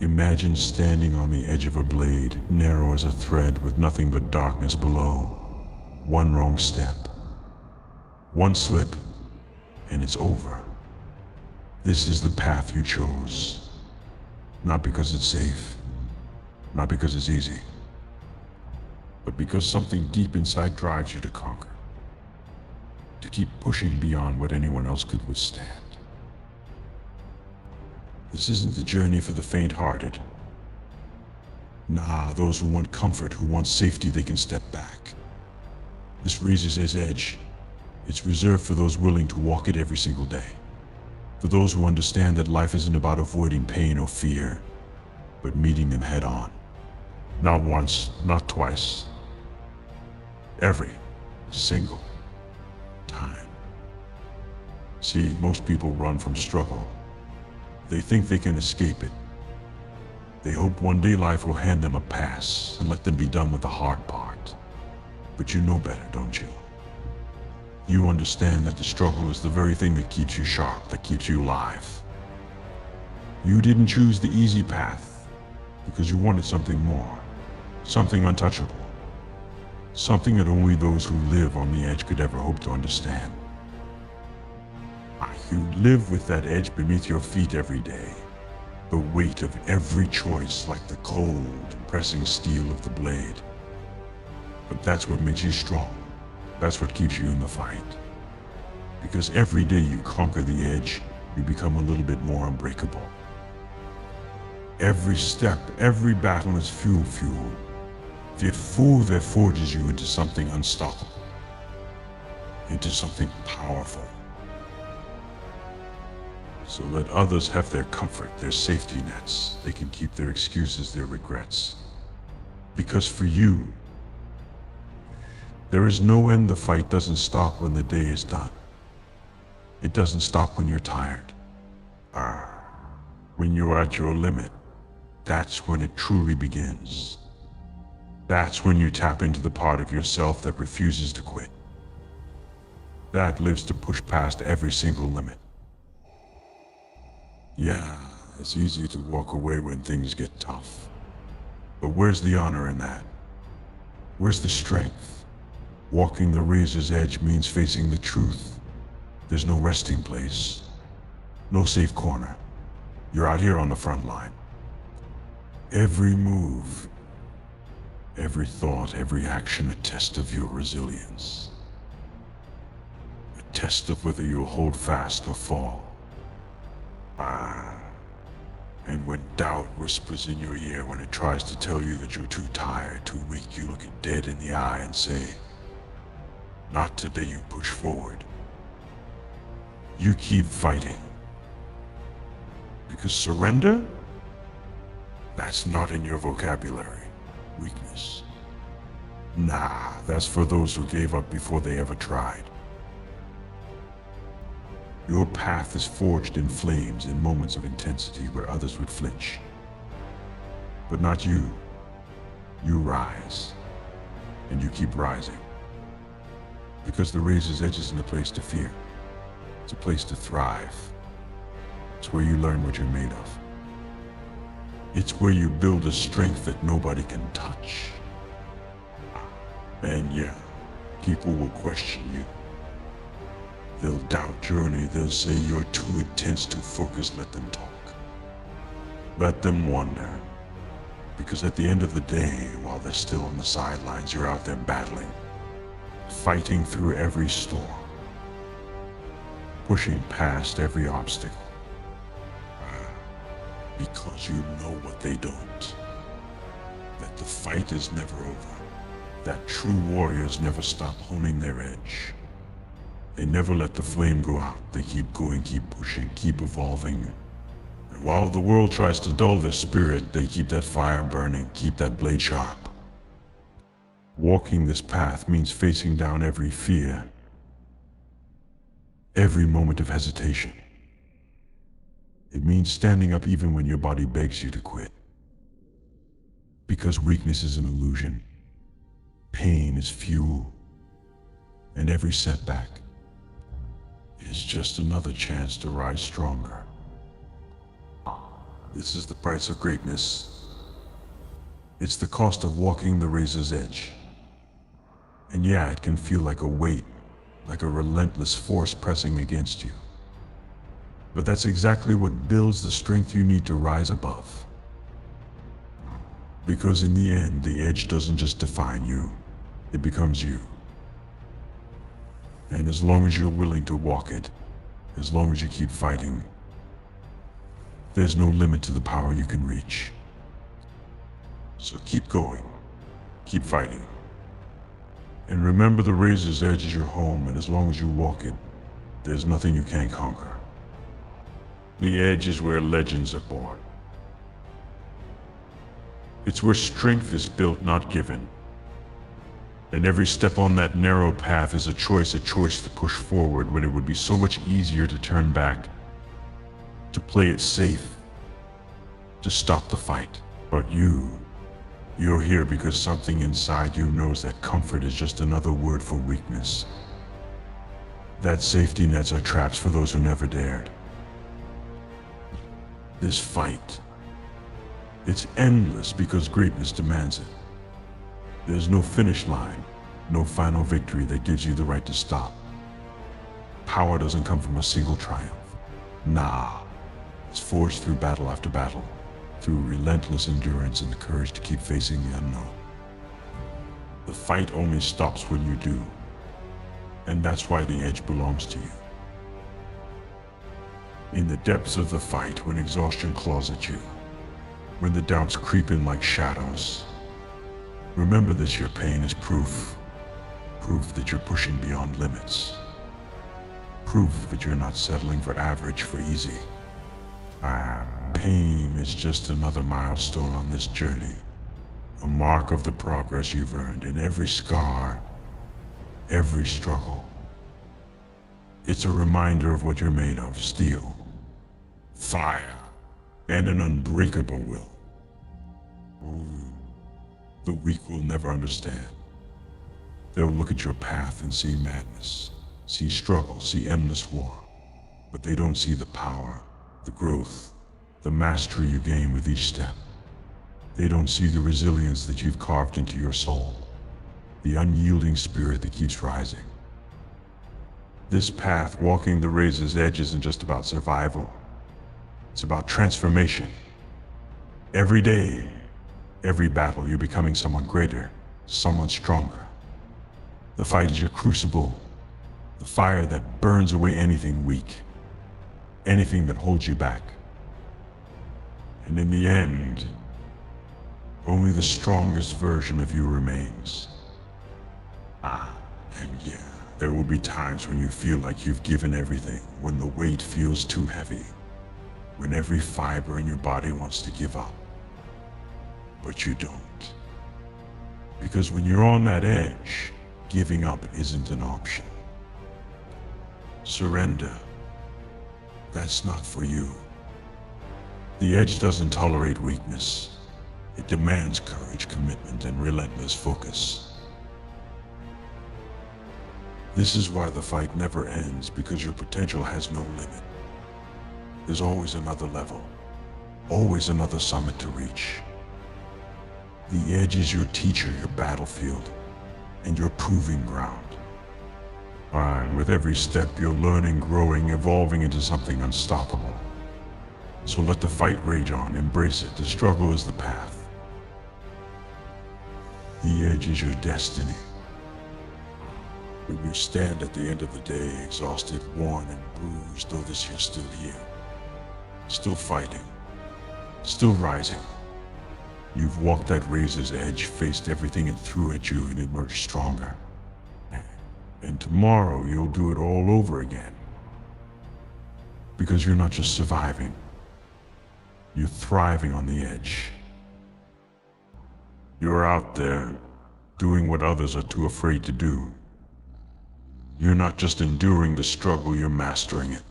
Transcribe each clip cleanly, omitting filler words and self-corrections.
Imagine standing on the edge of a blade, narrow as a thread with nothing but darkness below. One wrong step, one slip, and it's over. This is the path you chose. Not because it's safe, not because it's easy, but because something deep inside drives you to conquer. To keep pushing beyond what anyone else could withstand. This isn't the journey for the faint-hearted. Nah, those who want comfort, who want safety, they can step back. This raises edge. It's reserved for those willing to walk it every single day. For those who understand that life isn't about avoiding pain or fear, but meeting them head on. Not once, not twice. Every single time. See, most people run from struggle. They think they can escape it. They hope one day life will hand them a pass and let them be done with the hard part. But you know better, don't you? You understand that the struggle is the very thing that keeps you sharp, that keeps you alive. You didn't choose the easy path because you wanted something more, something untouchable, something that only those who live on the edge could ever hope to understand. You live with that edge beneath your feet every day, the weight of every choice like the cold, pressing steel of the blade. But that's what makes you strong. That's what keeps you in the fight. Because every day you conquer the edge, you become a little bit more unbreakable. Every step, every battle is fuel. The fuel that forges you into something unstoppable, into something powerful. So let others have their comfort, their safety nets. They can keep their excuses, their regrets. Because for you, there is no end. The fight doesn't stop when the day is done. It doesn't stop when you're tired. When you're at your limit, that's when it truly begins. That's when you tap into the part of yourself that refuses to quit. That lives to push past every single limit. Yeah, it's easy to walk away when things get tough. But where's the honor in that? Where's the strength? Walking the razor's edge means facing the truth. There's no resting place. No safe corner. You're out here on the front line. Every move, every thought, every action, a test of your resilience. A test of whether you'll hold fast or fall. And when doubt whispers in your ear, when it tries to tell you that you're too tired, too weak, you look it dead in the eye and say, not today. You push forward. You keep fighting. Because surrender? That's not in your vocabulary. Weakness. Nah, that's for those who gave up before they ever tried. Your path is forged in flames in moments of intensity where others would flinch. But not you. You rise. And you keep rising. Because the razor's edge isn't a place to fear. It's a place to thrive. It's where you learn what you're made of. It's where you build a strength that nobody can touch. And yeah, people will question you. They'll doubt journey. They'll say you're too intense, too focused. Let them talk. Let them wonder. Because at the end of the day, while they're still on the sidelines, you're out there battling. Fighting through every storm. Pushing past every obstacle. Because you know what they don't. That the fight is never over. That true warriors never stop honing their edge. They never let the flame go out. They keep going, keep pushing, keep evolving. And while the world tries to dull their spirit, they keep that fire burning, keep that blade sharp. Walking this path means facing down every fear, every moment of hesitation. It means standing up even when your body begs you to quit. Because weakness is an illusion, pain is fuel, and every setback is just another chance to rise stronger. This is the price of greatness. It's the cost of walking the razor's edge. And yeah, it can feel like a weight, like a relentless force pressing against you. But that's exactly what builds the strength you need to rise above. Because in the end, the edge doesn't just define you, it becomes you. And as long as you're willing to walk it, as long as you keep fighting, there's no limit to the power you can reach. So keep going, keep fighting. And remember, the razor's edge is your home, and as long as you walk it, there's nothing you can't conquer. The edge is where legends are born. It's where strength is built, not given. And every step on that narrow path is a choice to push forward when it would be so much easier to turn back, to play it safe, to stop the fight. But you're here because something inside you knows that comfort is just another word for weakness. That safety nets are traps for those who never dared. This fight, it's endless because greatness demands it. There's no finish line, no final victory that gives you the right to stop. Power doesn't come from a single triumph. Nah, it's forged through battle after battle, through relentless endurance and the courage to keep facing the unknown. The fight only stops when you do, and that's why the edge belongs to you. In the depths of the fight, when exhaustion claws at you, when the doubts creep in like shadows, remember this: your pain is proof that you're pushing beyond limits. Proof that you're not settling for average, for easy. Pain is just another milestone on this journey, a mark of the progress you've earned. In every scar, every struggle, it's a reminder of what you're made of: steel, fire, and an unbreakable will. The weak will never understand. They'll look at your path and see madness, see struggle, see endless war. But they don't see the power, the growth, the mastery you gain with each step. They don't see the resilience that you've carved into your soul, the unyielding spirit that keeps rising. This path, walking the razor's edge, isn't just about survival. It's about transformation. Every day, every battle, you're becoming someone greater, someone stronger. The fight is your crucible, the fire that burns away anything weak, anything that holds you back. And in the end, only the strongest version of you remains. And yeah, there will be times when you feel like you've given everything, when the weight feels too heavy, when every fiber in your body wants to give up. But you don't. Because when you're on that edge, giving up isn't an option. Surrender, that's not for you. The edge doesn't tolerate weakness. It demands courage, commitment, and relentless focus. This is why the fight never ends, because your potential has no limit. There's always another level, always another summit to reach. The edge is your teacher, your battlefield, and your proving ground. And with every step, you're learning, growing, evolving into something unstoppable. So let the fight rage on, embrace it. The struggle is the path. The edge is your destiny. When you stand at the end of the day, exhausted, worn, and bruised, know this: you're still here. Still fighting. Still rising. You've walked that razor's edge, faced everything it threw at you, and emerged stronger. And tomorrow you'll do it all over again. Because you're not just surviving. You're thriving on the edge. You're out there, doing what others are too afraid to do. You're not just enduring the struggle, you're mastering it.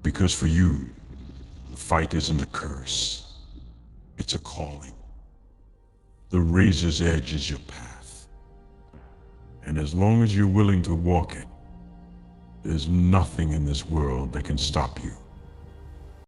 Because for you, the fight isn't a curse. It's a calling. The razor's edge is your path. And as long as you're willing to walk it, there's nothing in this world that can stop you.